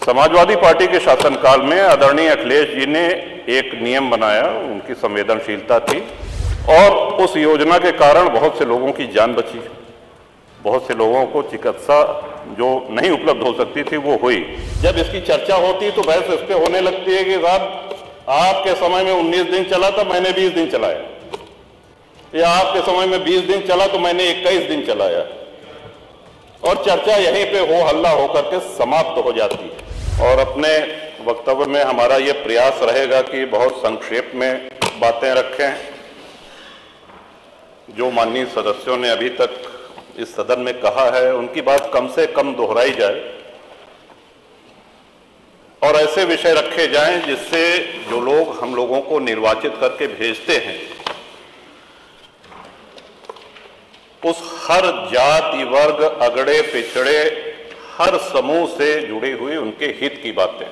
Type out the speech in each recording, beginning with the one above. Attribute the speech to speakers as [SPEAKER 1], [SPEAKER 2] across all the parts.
[SPEAKER 1] Samajwadi party के शासनकाल में आदरणीय अखिलेश जी ने एक नियम बनाया, उनकी संवेदनशीलता थी और उस योजना के कारण बहुत से लोगों की जान बची। बहुत से लोगों को चिकित्सा जो नहीं उपलब्ध हो सकती थी वो हुई। जब इसकी चर्चा होती तो बहस इस पे होने लगती है कि साहब आपके समय में 19 दिन चला था, मैंने 20 दिन चलाया, या आपके समय में 20 दिन चला तो मैंने 21 दिन चलाया, और चर्चा यहीं पे हो हल्ला होकर के समाप्त हो जाती है। और अपने वक्तव्य में हमारा ये प्रयास रहेगा कि बहुत संक्षेप में बातें रखें। जो माननीय सदस्यों ने अभी तक इस सदन में कहा है उनकी बात कम से कम दोहराई जाए और ऐसे विषय रखे जाएं जिससे जो लोग हम लोगों को निर्वाचित करके भेजते हैं उस हर जाति वर्ग अगड़े पिछड़े हर समूह से जुड़ी हुई उनके हित की बातें,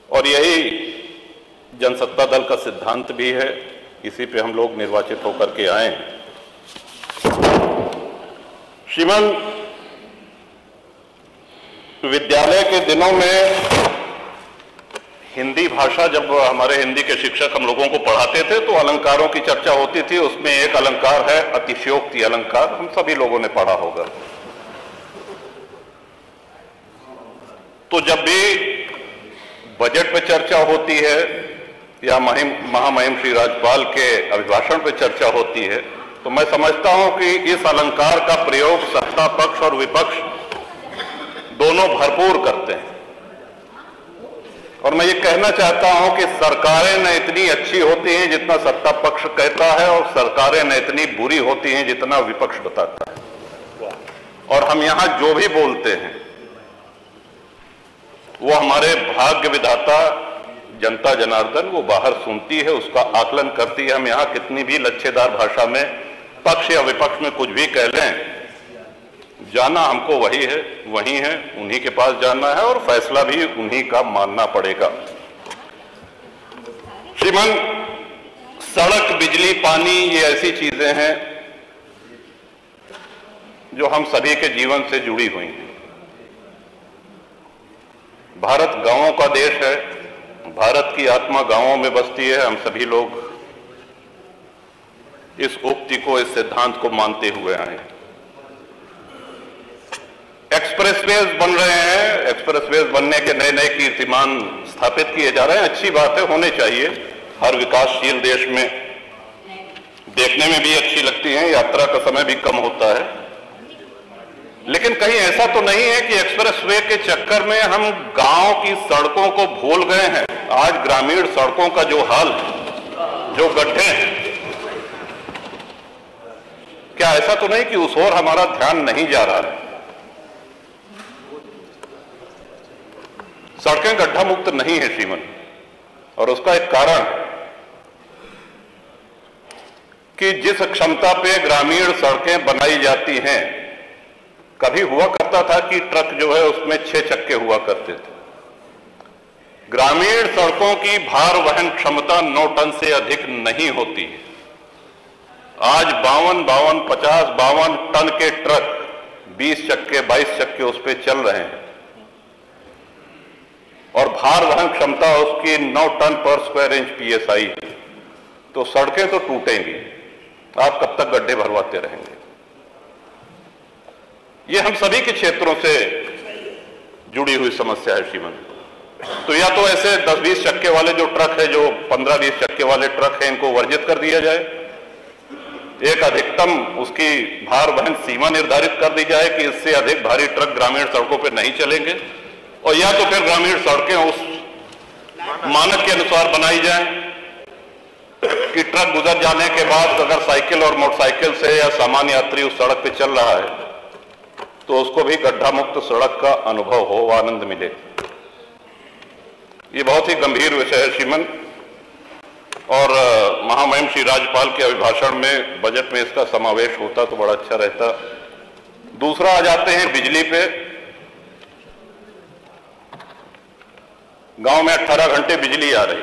[SPEAKER 1] और यही जनसत्ता दल का सिद्धांत भी है। इसी पे हम लोग निर्वाचित होकर के आए हैं। श्रीमान, विद्यालय के दिनों में हिंदी भाषा जब हमारे हिंदी के शिक्षक हम लोगों को पढ़ाते थे तो अलंकारों की चर्चा होती थी। उसमें एक अलंकार है अतिशयोक्ति अलंकार, हम सभी लोगों ने पढ़ा होगा। तो जब भी बजट पे चर्चा होती है या महामहिम श्री राज्यपाल के अभिभाषण पे चर्चा होती है तो मैं समझता हूं कि इस अलंकार का प्रयोग सत्ता पक्ष और विपक्ष दोनों भरपूर करते हैं। और मैं ये कहना चाहता हूं कि सरकारें न इतनी अच्छी होती हैं जितना सत्ता पक्ष कहता है, और सरकारें न इतनी बुरी होती हैं जितना विपक्ष बताता है। और हम यहां जो भी बोलते हैं वो हमारे भाग्य विधाता जनता जनार्दन वो बाहर सुनती है, उसका आकलन करती है। हम यहां कितनी भी लच्छेदार भाषा में पक्ष या विपक्ष में कुछ भी कह लें, जाना हमको वही है, वही है, उन्हीं के पास जाना है और फैसला भी उन्हीं का मानना पड़ेगा। श्रीमान, सड़क, बिजली, पानी ये ऐसी चीजें हैं जो हम सभी के जीवन से जुड़ी हुई हैं। भारत गांवों का देश है, भारत की आत्मा गांवों में बसती है। हम सभी लोग इस उक्ति को, इस सिद्धांत को मानते हुए आए। एक्सप्रेसवेज बन रहे हैं, एक्सप्रेसवेज बनने के नए नए कीर्तिमान स्थापित किए जा रहे हैं। अच्छी बात है, होने चाहिए। हर विकासशील देश में देखने में भी अच्छी लगती हैं, यात्रा का समय भी कम होता है। लेकिन कहीं ऐसा तो नहीं है कि एक्सप्रेसवे के चक्कर में हम गांव की सड़कों को भूल गए हैं। आज ग्रामीण सड़कों का जो हाल, जो गड्ढे हैं, क्या ऐसा तो नहीं कि उस ओर हमारा ध्यान नहीं जा रहा है? सड़कें गड्ढा मुक्त नहीं है श्रीमन, और उसका एक कारण कि जिस क्षमता पे ग्रामीण सड़कें बनाई जाती हैं, कभी हुआ करता था कि ट्रक जो है उसमें 6 चक्के हुआ करते थे। ग्रामीण सड़कों की भार वहन क्षमता 9 टन से अधिक नहीं होती है। आज 52 टन के ट्रक 20 चक्के 22 चक्के उस पर चल रहे हैं, और भार वहन क्षमता उसकी 9 टन पर स्क्वायर इंच PSI है। तो सड़कें तो टूटेंगी, आप कब तक गड्ढे भरवाते रहेंगे? ये हम सभी के क्षेत्रों से जुड़ी हुई समस्या है श्रीमान। तो या तो ऐसे 10-20 चक्के वाले जो ट्रक है, जो 15-20 चक्के वाले ट्रक हैं, इनको वर्जित कर दिया जाए। एक अधिकतम उसकी भार वहन सीमा निर्धारित कर दी जाए कि इससे अधिक भारी ट्रक ग्रामीण सड़कों पर नहीं चलेंगे, और या तो फिर ग्रामीण सड़कें उस मानक के अनुसार बनाई जाएं कि ट्रक गुजर जाने के बाद अगर साइकिल और मोटरसाइकिल से या सामान्य यात्री उस सड़क पे चल रहा है तो उसको भी गड्ढा मुक्त सड़क का अनुभव हो, आनंद मिले। ये बहुत ही गंभीर विषय है श्रीमन, और महामहिम श्री राज्यपाल के अभिभाषण में बजट में इसका समावेश होता तो बड़ा अच्छा रहता। दूसरा आ जाते हैं बिजली पे। गांव में 18 घंटे बिजली आ रही,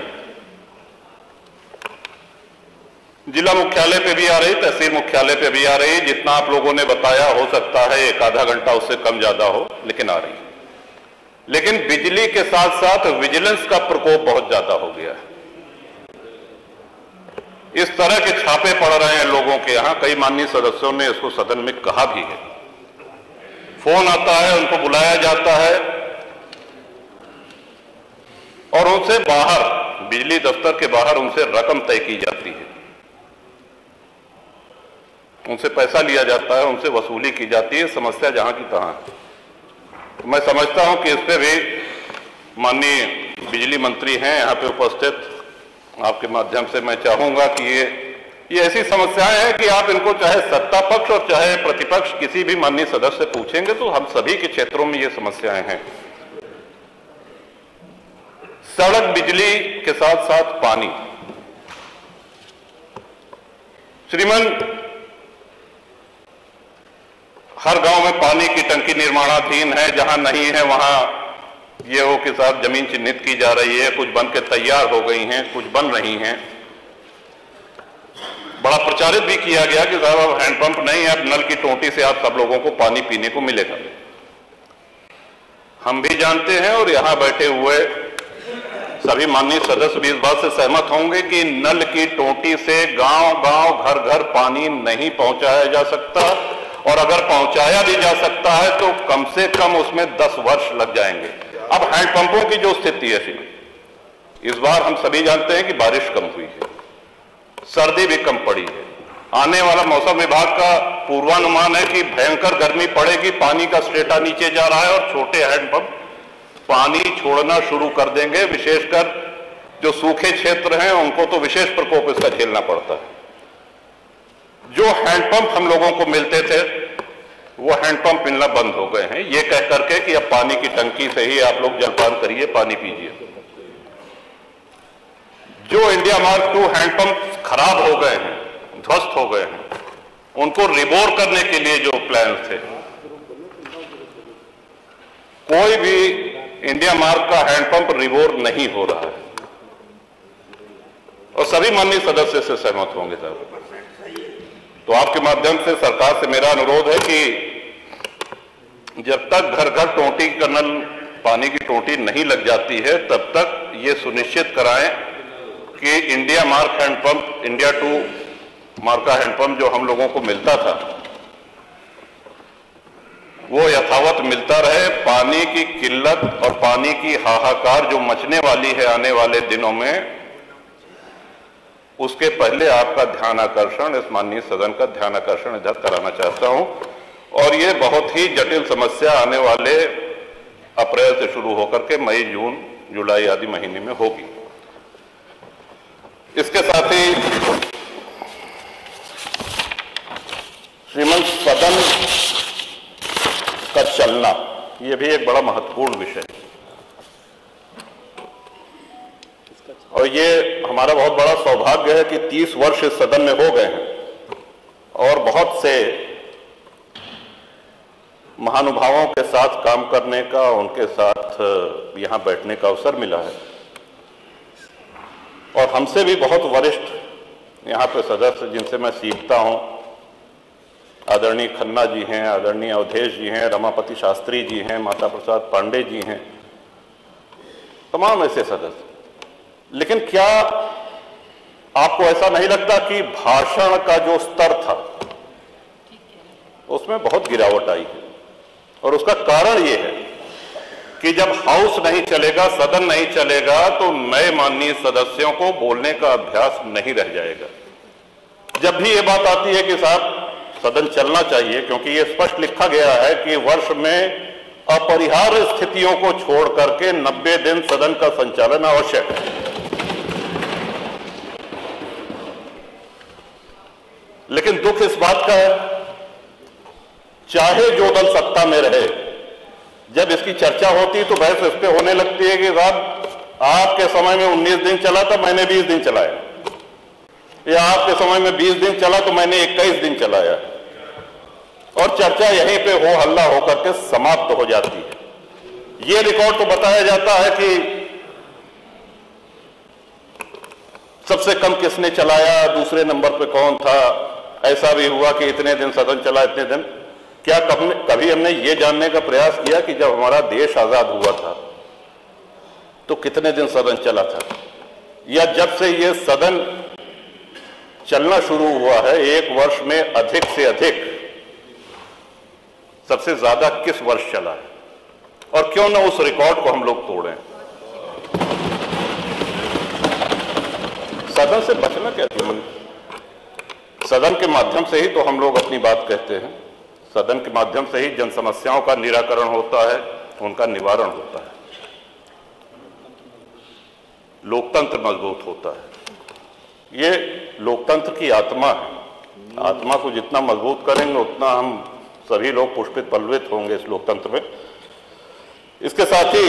[SPEAKER 1] जिला मुख्यालय पे भी आ रही, तहसील मुख्यालय पे भी आ रही। जितना आप लोगों ने बताया हो सकता है 1 आधा घंटा उससे कम ज्यादा हो, लेकिन आ रही। लेकिन बिजली के साथ साथ विजिलेंस का प्रकोप बहुत ज्यादा हो गया है। इस तरह के छापे पड़ रहे हैं लोगों के यहां, कई माननीय सदस्यों ने इसको सदन में कहा भी है। फोन आता है, उनको बुलाया जाता है और उनसे बाहर, बिजली दफ्तर के बाहर उनसे रकम तय की जाती है, उनसे पैसा लिया जाता है, उनसे वसूली की जाती है। समस्या जहां की तहां है। तो मैं समझता हूं कि इस पे भी माननीय बिजली मंत्री हैं यहां पे उपस्थित, आपके माध्यम से मैं चाहूंगा कि ये ऐसी समस्याएं हैं कि आप इनको चाहे सत्ता पक्ष और चाहे प्रतिपक्ष किसी भी माननीय सदस्य से पूछेंगे तो हम सभी के क्षेत्रों में ये समस्याएं हैं। सड़क, बिजली के साथ साथ पानी। श्रीमान, हर गांव में पानी की टंकी निर्माणाधीन है, जहां नहीं है वहां ये हो कि साहब जमीन चिन्हित की जा रही है, कुछ बन के तैयार हो गई हैं, कुछ बन रही हैं। बड़ा प्रचारित भी किया गया कि साहब अब हैंडपंप नहीं है, अब नल की टोंटी से आप सब लोगों को पानी पीने को मिलेगा। हम भी जानते हैं और यहां बैठे हुए सभी माननीय सदस्य भी इस बात से सहमत होंगे कि नल की टोंटी से गांव-गांव, घर-घर पानी नहीं पहुंचाया जा सकता, और अगर पहुंचाया भी जा सकता है तो कम से कम उसमें 10 वर्ष लग जाएंगे। अब हैंडपंपों की जो स्थिति है, इस बार हम सभी जानते हैं कि बारिश कम हुई है, सर्दी भी कम पड़ी है। आने वाला मौसम विभाग का पूर्वानुमान है कि भयंकर गर्मी पड़ेगी, पानी का स्टेटा नीचे जा रहा है और छोटे हैंडपंप पानी छोड़ना शुरू कर देंगे। विशेषकर जो सूखे क्षेत्र हैं उनको तो विशेष प्रकोप इसका झेलना पड़ता है। जो हैंडपंप हम लोगों को मिलते थे वो हैंडपंप मिलना बंद हो गए हैं, ये कह करके कि अब पानी की टंकी से ही आप लोग जलपान करिए, पानी पीजिए। जो इंडिया मार्क 2 हैंडपंप खराब हो गए हैं, ध्वस्त हो गए हैं, उनको रिबोर करने के लिए जो प्लान थे, कोई भी इंडिया मार्क का हैंडपंप रिबोर नहीं हो रहा है। और सभी माननीय सदस्य से सहमत होंगे साहब। तो आपके माध्यम से सरकार से मेरा अनुरोध है कि जब तक घर घर टोंटी का नल, पानी की टोंटी नहीं लग जाती है, तब तक ये सुनिश्चित कराएं कि India mark hand pump, India 2 mark का हैंडपंप जो हम लोगों को मिलता था वो यथावत मिलता रहे। पानी की किल्लत और पानी की हाहाकार जो मचने वाली है आने वाले दिनों में, उसके पहले आपका ध्यान आकर्षण, इस माननीय सदन का ध्यान आकर्षण इधर कराना चाहता हूं। और ये बहुत ही जटिल समस्या आने वाले अप्रैल से शुरू होकर के मई, जून, जुलाई आदि महीने में होगी। इसके साथ ही श्रीमंत सदन का चलना, ये भी एक बड़ा महत्वपूर्ण विषय है। और ये हमारा बहुत बड़ा सौभाग्य है कि 30 वर्ष इस सदन में हो गए हैं और बहुत से महानुभावों के साथ काम करने का, उनके साथ यहां बैठने का अवसर मिला है। और हमसे भी बहुत वरिष्ठ यहां पे सदस्य जिनसे मैं सीखता हूं, आदरणीय खन्ना जी हैं, आदरणीय अवधेश जी हैं, रमापति शास्त्री जी हैं, माता प्रसाद पांडे जी हैं, तमाम ऐसे सदस्य। लेकिन क्या आपको ऐसा नहीं लगता कि भाषण का जो स्तर था उसमें बहुत गिरावट आई है? और उसका कारण यह है कि जब हाउस नहीं चलेगा, सदन नहीं चलेगा, तो नए माननीय सदस्यों को बोलने का अभ्यास नहीं रह जाएगा। जब भी ये बात आती है कि साहब सदन चलना चाहिए, क्योंकि ये स्पष्ट लिखा गया है कि वर्ष में अपरिहार्य स्थितियों को छोड़ करके 90 दिन सदन का संचालन आवश्यक है। लेकिन दुख इस बात का है, चाहे जो दल सत्ता में रहे, जब इसकी चर्चा होती तो बहस इस पे होने लगती है कि साहब आपके समय में 19 दिन चला था, मैंने 20 दिन चलाया, या आपके समय में 20 दिन चला तो मैंने 21 दिन चलाया। और चर्चा यहीं पे हो हल्ला होकर के समाप्त हो जाती है। ये रिकॉर्ड तो बताया जाता है कि सबसे कम किसने चलाया, दूसरे नंबर पे कौन था, ऐसा भी हुआ कि इतने दिन सदन चला, इतने दिन। क्या कभी हमने ये जानने का प्रयास किया कि जब हमारा देश आजाद हुआ था तो कितने दिन सदन चला था, या जब से ये सदन चलना शुरू हुआ है एक वर्ष में अधिक से अधिक सबसे ज्यादा किस वर्ष चला है, और क्यों ना उस रिकॉर्ड को हम लोग तोड़ें। सदन से बचना क्या है? सदन के माध्यम से ही तो हम लोग अपनी बात कहते हैं, सदन के माध्यम से ही जन समस्याओं का निराकरण होता है, उनका निवारण होता है, लोकतंत्र मजबूत होता है। ये लोकतंत्र की आत्मा है। आत्मा को जितना मजबूत करेंगे उतना हम सभी लोग पुष्पित पल्लवित होंगे इस लोकतंत्र में। इसके साथ ही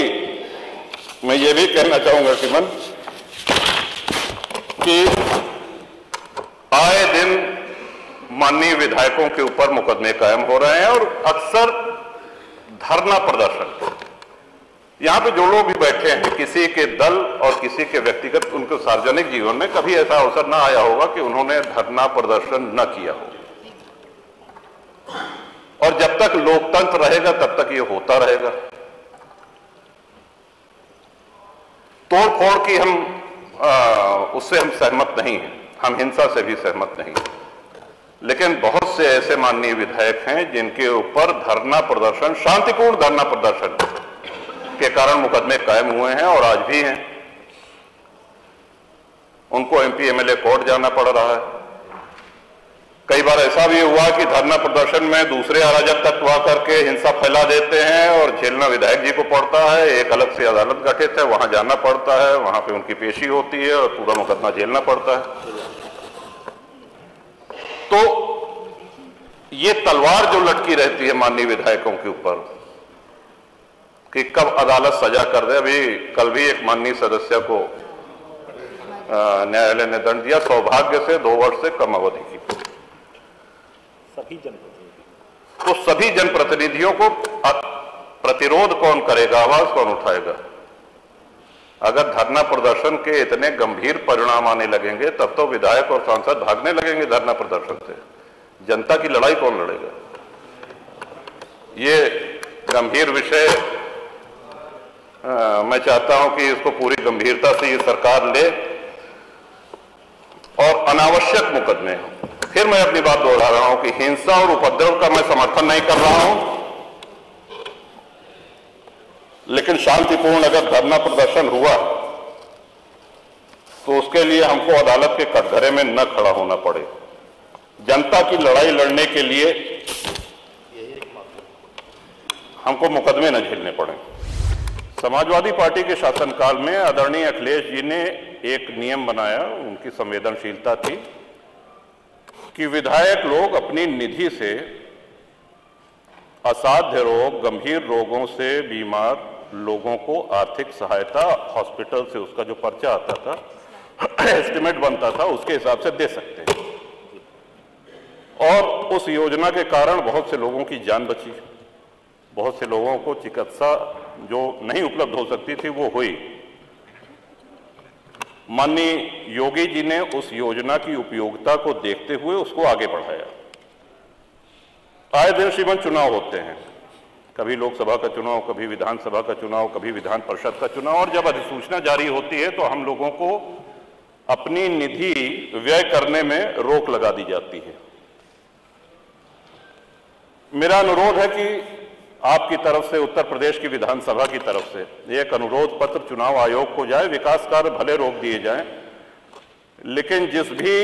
[SPEAKER 1] मैं ये भी कहना चाहूंगा कि आए दिन माननीय विधायकों के ऊपर मुकदमे कायम हो रहे हैं और अक्सर धरना प्रदर्शन, यहां पे जो लोग भी बैठे हैं किसी के दल और किसी के व्यक्तिगत उनके सार्वजनिक जीवन में कभी ऐसा अवसर ना आया होगा कि उन्होंने धरना प्रदर्शन न किया हो, और जब तक लोकतंत्र रहेगा तब तक ये होता रहेगा। तोड़ फोड़ की उससे हम सहमत नहीं हैं, हम हिंसा से भी सहमत नहीं हैं, लेकिन बहुत से ऐसे माननीय विधायक हैं जिनके ऊपर धरना प्रदर्शन, शांतिपूर्ण धरना प्रदर्शन के कारण मुकदमे कायम हुए हैं और आज भी हैं। उनको एमपी एमएलए कोर्ट जाना पड़ रहा है। कई बार ऐसा भी हुआ कि धरना प्रदर्शन में दूसरे अराजक तत्व आकर के हिंसा फैला देते हैं और झेलना विधायक जी को पड़ता है। एक अलग से अदालत गठित है, वहां जाना पड़ता है, वहां पे उनकी पेशी होती है और पूरा मुकदमा झेलना पड़ता है। तो ये तलवार जो लटकी रहती है माननीय विधायकों के ऊपर कि कब अदालत सजा कर दे। अभी कल भी एक माननीय सदस्य को न्यायालय ने दंड दिया, सौभाग्य से 2 वर्ष से कम अवधि की। तो सभी जनप्रतिनिधियों को प्रतिरोध कौन करेगा, आवाज कौन उठाएगा? अगर धरना प्रदर्शन के इतने गंभीर परिणाम आने लगेंगे तब तो विधायक और सांसद भागने लगेंगे धरना प्रदर्शन से। जनता की लड़ाई कौन लड़ेगा? ये गंभीर विषय मैं चाहता हूं कि इसको पूरी गंभीरता से ये सरकार ले और अनावश्यक मुकदमे, फिर मैं अपनी बात दोहरा रहा हूं कि हिंसा और उपद्रव का मैं समर्थन नहीं कर रहा हूं, लेकिन शांतिपूर्ण अगर धरना प्रदर्शन हुआ तो उसके लिए हमको अदालत के कटघरे में न खड़ा होना पड़े। जनता की लड़ाई लड़ने के लिए हमको मुकदमे न झेलने पड़े। समाजवादी पार्टी के शासनकाल में आदरणीय अखिलेश जी ने एक नियम बनाया, उनकी संवेदनशीलता थी कि विधायक लोग अपनी निधि से असाध्य रोग, गंभीर रोगों से बीमार लोगों को आर्थिक सहायता हॉस्पिटल से उसका जो पर्चा आता था, एस्टिमेट बनता था, उसके हिसाब से दे सकते हैं। और उस योजना के कारण बहुत से लोगों की जान बची, बहुत से लोगों को चिकित्सा जो नहीं उपलब्ध हो सकती थी वो हुई। माननीय योगी जी ने उस योजना की उपयोगिता को देखते हुए उसको आगे बढ़ाया। आए दिन श्रीमान चुनाव होते हैं, कभी लोकसभा का चुनाव, कभी विधानसभा का चुनाव, कभी विधान परिषद का चुनाव, और जब अधिसूचना जारी होती है तो हम लोगों को अपनी निधि व्यय करने में रोक लगा दी जाती है। मेरा अनुरोध है कि आपकी तरफ से, उत्तर प्रदेश की विधानसभा की तरफ से एक अनुरोध पत्र चुनाव आयोग को जाए। विकास कार्य भले रोक दिए जाएं, लेकिन जिस भी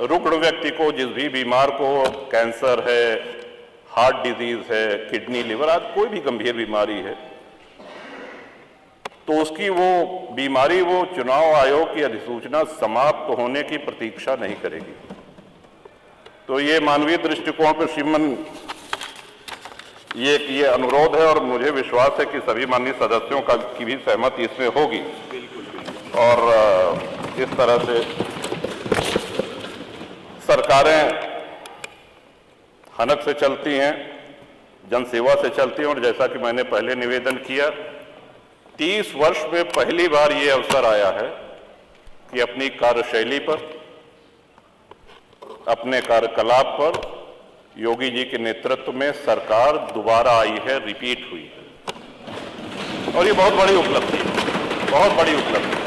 [SPEAKER 1] रुग्ण व्यक्ति को, जिस भी बीमार को कैंसर है, हार्ट डिजीज है, किडनी, लिवर आदि कोई भी गंभीर बीमारी है, तो उसकी वो बीमारी वो चुनाव आयोग की अधिसूचना समाप्त होने की प्रतीक्षा नहीं करेगी। तो ये मानवीय दृष्टिकोण पर श्रीमन ये अनुरोध है और मुझे विश्वास है कि सभी माननीय सदस्यों की भी सहमति इसमें होगी। और इस तरह से सरकारें हनक से चलती हैं, जनसेवा से चलती हैं, और जैसा कि मैंने पहले निवेदन किया, 30 वर्ष में पहली बार ये अवसर आया है कि अपनी कार्यशैली पर, अपने कार्यकलाप पर योगी जी के नेतृत्व में सरकार दोबारा आई है, रिपीट हुई है, और ये बहुत बड़ी उपलब्धि है, बहुत बड़ी उपलब्धि।